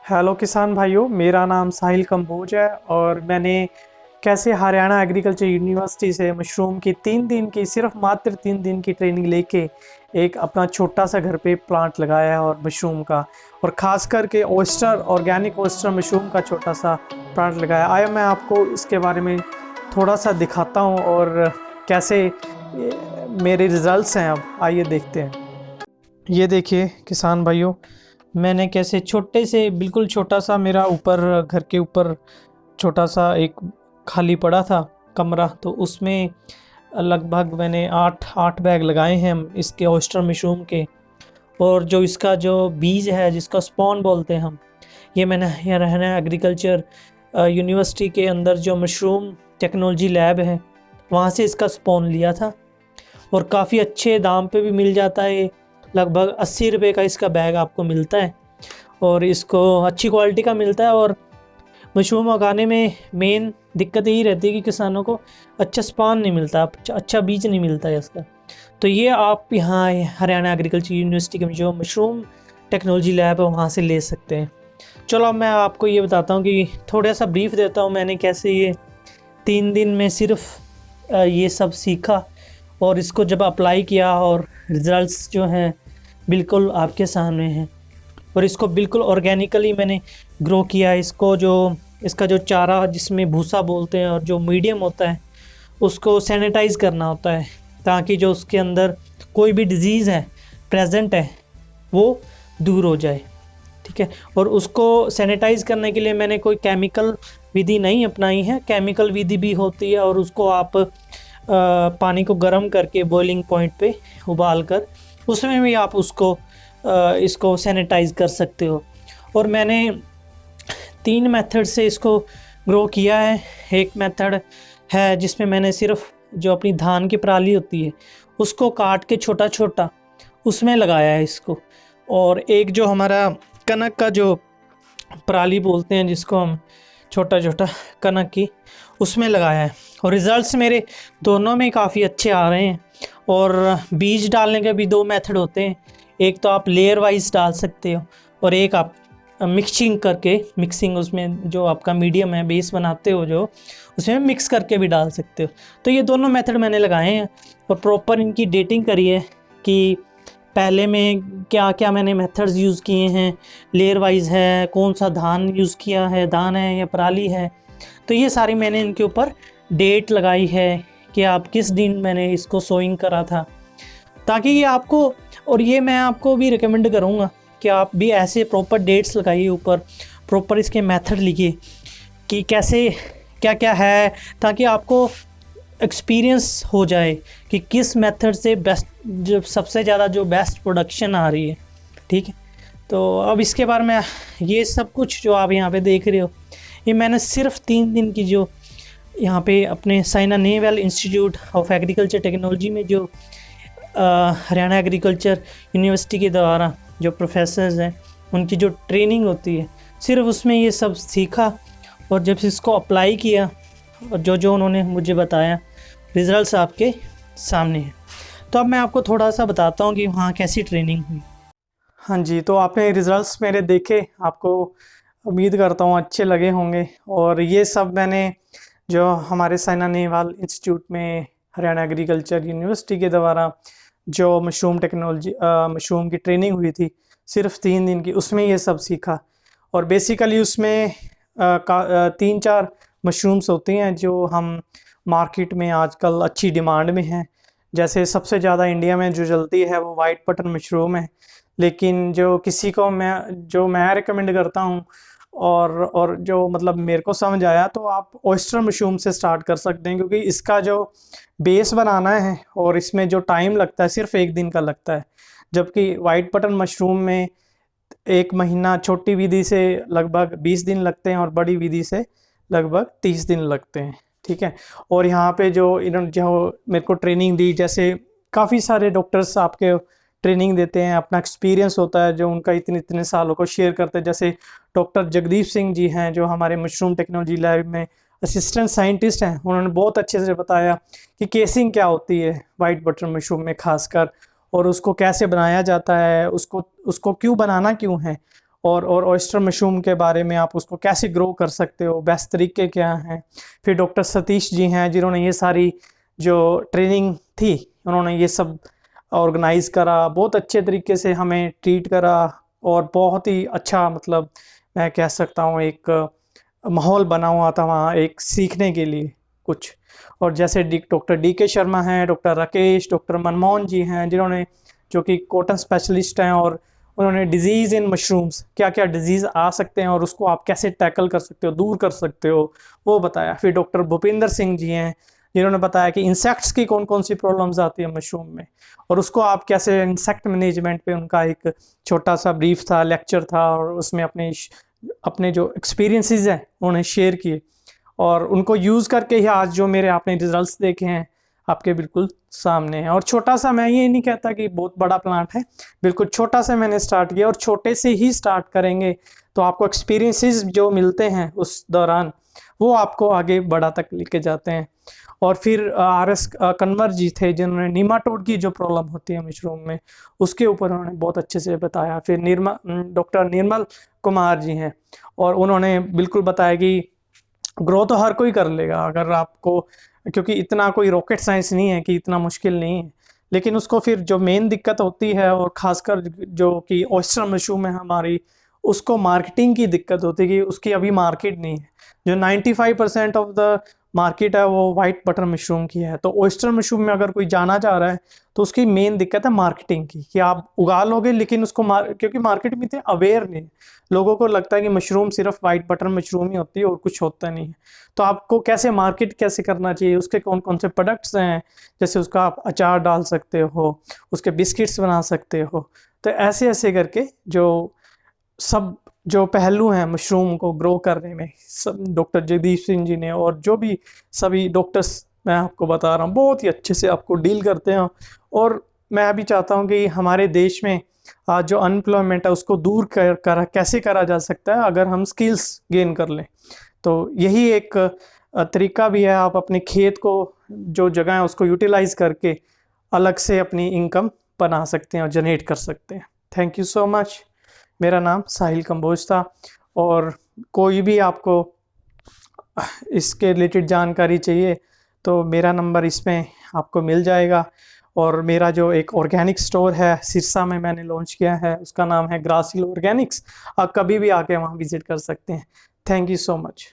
Hello किसान भाइयों, मेरा नाम साहिल कंबोज है और मैंने कैसे हरियाणा एग्रीकल्चर यूनिवर्सिटी से मशरूम की 3 दिन की सिर्फ मात्र 3 दिन की ट्रेनिंग लेके एक अपना छोटा सा घर पे प्लांट लगाया है और मशरूम का और ख़ास करके ओस्टर ऑर्गेनिक ओस्टर मशरूम का छोटा सा प्लांट लगाया। आया मैं आपको इसके बारे में थोड़ा सा दिखाता हूँ और कैसे मेरे रिजल्ट्स हैं। अब आइए देखते हैं। ये देखिए किसान भाइयों, मैंने कैसे छोटे से बिल्कुल छोटा सा मेरा ऊपर घर के ऊपर छोटा सा एक खाली पड़ा था कमरा, तो उसमें लगभग मैंने आठ आठ बैग लगाए हैं हम इसके ऑयस्टर मशरूम के। और जो इसका जो बीज है जिसका स्पॉन बोलते हैं हम, ये मैंने यहाँ रहना एग्रीकल्चर यूनिवर्सिटी के अंदर जो मशरूम टेक्नोलॉजी लैब है वहाँ से इसका स्पॉन लिया था और काफ़ी अच्छे दाम पे भी मिल जाता है। लगभग 80 रुपये का इसका बैग आपको मिलता है और इसको अच्छी क्वालिटी का मिलता है। और मशरूम उगाने में मेन दिक्कत यही रहती है कि किसानों को अच्छा स्पान नहीं मिलता, अच्छा बीज नहीं मिलता है इसका। तो ये आप यहाँ हरियाणा एग्रीकल्चर यूनिवर्सिटी के जो मशरूम टेक्नोलॉजी लैब है वहाँ से ले सकते हैं। चलो अब मैं आपको ये बताता हूँ कि थोड़ा सा ब्रीफ देता हूँ मैंने कैसे ये 3 दिन में सिर्फ ये सब सीखा और इसको जब अप्लाई किया और रिज़ल्ट्स जो हैं बिल्कुल आपके सामने हैं। और इसको बिल्कुल ऑर्गेनिकली मैंने ग्रो किया। इसको जो इसका जो चारा जिसमें भूसा बोलते हैं और जो मीडियम होता है उसको सैनिटाइज़ करना होता है ताकि जो उसके अंदर कोई भी डिज़ीज़ है प्रेजेंट है वो दूर हो जाए। ठीक है, और उसको सैनिटाइज़ करने के लिए मैंने कोई केमिकल विधि नहीं अपनाई है। केमिकल विधि भी होती है और उसको आप पानी को गर्म करके बॉइलिंग पॉइंट पे उबाल कर उसमें भी आप उसको इसको सैनिटाइज़ कर सकते हो। और मैंने 3 मेथड से इसको ग्रो किया है। एक मेथड है जिसमें मैंने सिर्फ जो अपनी धान की पराली होती है उसको काट के छोटा छोटा उसमें लगाया है इसको। और एक जो हमारा कनक का जो पराली बोलते हैं जिसको हम छोटा छोटा कनक की उसमें लगाया है और रिज़ल्ट्स मेरे दोनों में काफ़ी अच्छे आ रहे हैं। और बीज डालने के भी 2 मेथड होते हैं। एक तो आप लेयर वाइज डाल सकते हो और एक आप मिक्सिंग उसमें जो आपका मीडियम है बेस बनाते हो जो उसमें मिक्स करके भी डाल सकते हो। तो ये दोनों मेथड मैंने लगाए हैं और प्रॉपर इनकी डेटिंग करी है कि पहले में क्या क्या मैंने मेथड्स यूज़ किए हैं, लेयर वाइज है, कौन सा धान यूज़ किया है, धान है या पराली है। तो ये सारी मैंने इनके ऊपर डेट लगाई है कि आप किस दिन मैंने इसको सोइंग करा था, ताकि ये आपको, और ये मैं आपको भी रिकमेंड करूँगा कि आप भी ऐसे प्रॉपर डेट्स लगाइए ऊपर, प्रॉपर इसके मेथड लिखिए कि कैसे क्या क्या है, ताकि आपको एक्सपीरियंस हो जाए कि किस मेथड से बेस्ट जो सबसे ज़्यादा जो बेस्ट प्रोडक्शन आ रही है। ठीक है, तो अब इसके बारे में ये सब कुछ जो आप यहाँ पे देख रहे हो ये मैंने सिर्फ 3 दिन की जो यहाँ पे अपने Saina Nehwal institute of agriculture technology में जो हरियाणा एग्रीकल्चर यूनिवर्सिटी के द्वारा जो प्रोफेसर्स हैं उनकी जो ट्रेनिंग होती है सिर्फ उसमें ये सब सीखा और जब इसको अप्लाई किया और जो जो उन्होंने मुझे बताया रिज़ल्ट्स आपके सामने हैं। तो अब मैं आपको थोड़ा सा बताता हूँ कि वहाँ कैसी ट्रेनिंग हुई। हाँ जी, तो आपने रिज़ल्ट्स मेरे देखे, आपको उम्मीद करता हूँ अच्छे लगे होंगे। और ये सब मैंने जो हमारे साइना नेहवाल इंस्टीट्यूट में हरियाणा एग्रीकल्चर यूनिवर्सिटी के द्वारा जो मशरूम की ट्रेनिंग हुई थी सिर्फ 3 दिन की, उसमें ये सब सीखा। और बेसिकली उसमें 3-4 मशरूम्स होती हैं जो हम मार्केट में आजकल अच्छी डिमांड में हैं। जैसे सबसे ज़्यादा इंडिया में जो चलती है वो वाइट बटन मशरूम है, लेकिन जो किसी को मैं रिकमेंड करता हूँ और जो मतलब मेरे को समझ आया, तो आप ऑयस्टर मशरूम से स्टार्ट कर सकते हैं क्योंकि इसका जो बेस बनाना है और इसमें जो टाइम लगता है सिर्फ 1 दिन का लगता है। जबकि वाइट बटन मशरूम में 1 महीना, छोटी विधि से लगभग 20 दिन लगते हैं और बड़ी विधि से लगभग 30 दिन लगते हैं। ठीक है, और यहाँ पे जो इन्होंने जो मेरे को ट्रेनिंग दी, जैसे काफ़ी सारे डॉक्टर्स आपके ट्रेनिंग देते हैं, अपना एक्सपीरियंस होता है जो उनका इतने इतने सालों को शेयर करते हैं। जैसे डॉक्टर जगदीप सिंह जी हैं जो हमारे मशरूम टेक्नोलॉजी लैब में असिस्टेंट साइंटिस्ट हैं, उन्होंने बहुत अच्छे से बताया कि केसिंग क्या होती है वाइट बटन मशरूम में खासकर, और उसको कैसे बनाया जाता है, उसको उसको क्यों बनाना क्यों है, और ऑयस्टर मशरूम के बारे में, आप उसको कैसे ग्रो कर सकते हो, बेस्ट तरीके क्या हैं। फिर डॉक्टर सतीश जी हैं जिन्होंने ये सारी जो ट्रेनिंग थी उन्होंने ये सब ऑर्गेनाइज करा, बहुत अच्छे तरीके से हमें ट्रीट करा और बहुत ही अच्छा, मतलब मैं कह सकता हूँ एक माहौल बना हुआ था वहाँ एक सीखने के लिए कुछ। और जैसे डॉक्टर DK शर्मा हैं, डॉक्टर राकेश, डॉक्टर मनमोहन जी हैं जिन्होंने, जो कि कॉटन स्पेशलिस्ट हैं, और उन्होंने डिजीज़ इन मशरूम्स, क्या क्या डिजीज़ आ सकते हैं और उसको आप कैसे टैकल कर सकते हो, दूर कर सकते हो, वो बताया। फिर डॉक्टर भूपिंदर सिंह जी हैं जिन्होंने बताया कि इंसेक्ट्स की कौन कौन सी प्रॉब्लम्स आती है मशरूम में, और उसको आप कैसे, इंसेक्ट मैनेजमेंट पे उनका एक छोटा सा ब्रीफ था, लेक्चर था, और उसमें अपने जो एक्सपीरियंसेस हैं उन्होंने शेयर किए, और उनको यूज़ करके ही आज जो मेरे आपने रिजल्ट्स देखे हैं आपके बिल्कुल सामने हैं। और छोटा सा, मैं ये नहीं कहता कि बहुत बड़ा प्लांट है, बिल्कुल छोटा सा मैंने स्टार्ट किया, और छोटे से ही स्टार्ट करेंगे तो आपको एक्सपीरियंसेस जो मिलते हैं उस दौरान वो आपको आगे बड़ा तक लेके जाते हैं। और फिर RS कन्वर जी थे जिन्होंने नीमाटोड की जो प्रॉब्लम होती है मशरूम में उसके ऊपर उन्होंने बहुत अच्छे से बताया। फिर डॉक्टर निर्मल कुमार जी हैं, और उन्होंने बिल्कुल बताया कि ग्रो तो हर कोई कर लेगा अगर आपको, क्योंकि इतना कोई रॉकेट साइंस नहीं है कि इतना मुश्किल नहीं है, लेकिन उसको फिर जो मेन दिक्कत होती है, और ख़ासकर जो कि ऑयस्टर मशरूम है हमारी, उसको मार्केटिंग की दिक्कत होती है कि उसकी अभी मार्केट नहीं है। जो 95% ऑफ द मार्केट है वो वाइट बटर मशरूम की है, तो ऑयस्टर मशरूम में अगर कोई जाना चाह रहा है तो उसकी मेन दिक्कत है मार्केटिंग की, कि आप उगा लोगे लेकिन उसको क्योंकि मार्केट में इतने अवेयर नहीं है, लोगों को लगता है कि मशरूम सिर्फ वाइट बटर मशरूम ही होती है और कुछ होता नहीं है। तो आपको कैसे मार्केट कैसे करना चाहिए, उसके कौन कौन से प्रोडक्ट्स हैं, जैसे उसका आप अचार डाल सकते हो, उसके बिस्किट्स बना सकते हो, तो ऐसे ऐसे करके जो सब जो पहलू हैं मशरूम को ग्रो करने में, सब डॉक्टर जगदीश सिंह जी ने और जो भी सभी डॉक्टर्स मैं आपको बता रहा हूँ बहुत ही अच्छे से आपको डील करते हैं। और मैं भी चाहता हूँ कि हमारे देश में आज जो अनएम्प्लॉयमेंट है उसको दूर कैसे करा जा सकता है अगर हम स्किल्स गेन कर लें। तो यही एक तरीका भी है, आप अपने खेत को जो जगह है उसको यूटिलाइज करके अलग से अपनी इनकम बना सकते हैं और जनरेट कर सकते हैं। Thank you so much. मेरा नाम साहिल कंबोज था, और कोई भी आपको इसके रिलेटेड जानकारी चाहिए तो मेरा नंबर इसमें आपको मिल जाएगा। और मेरा जो एक ऑर्गेनिक स्टोर है सिरसा में मैंने लॉन्च किया है, उसका नाम है ग्रासिल ऑर्गेनिक्स। आप कभी भी आके वहाँ विजिट कर सकते हैं। Thank you so much.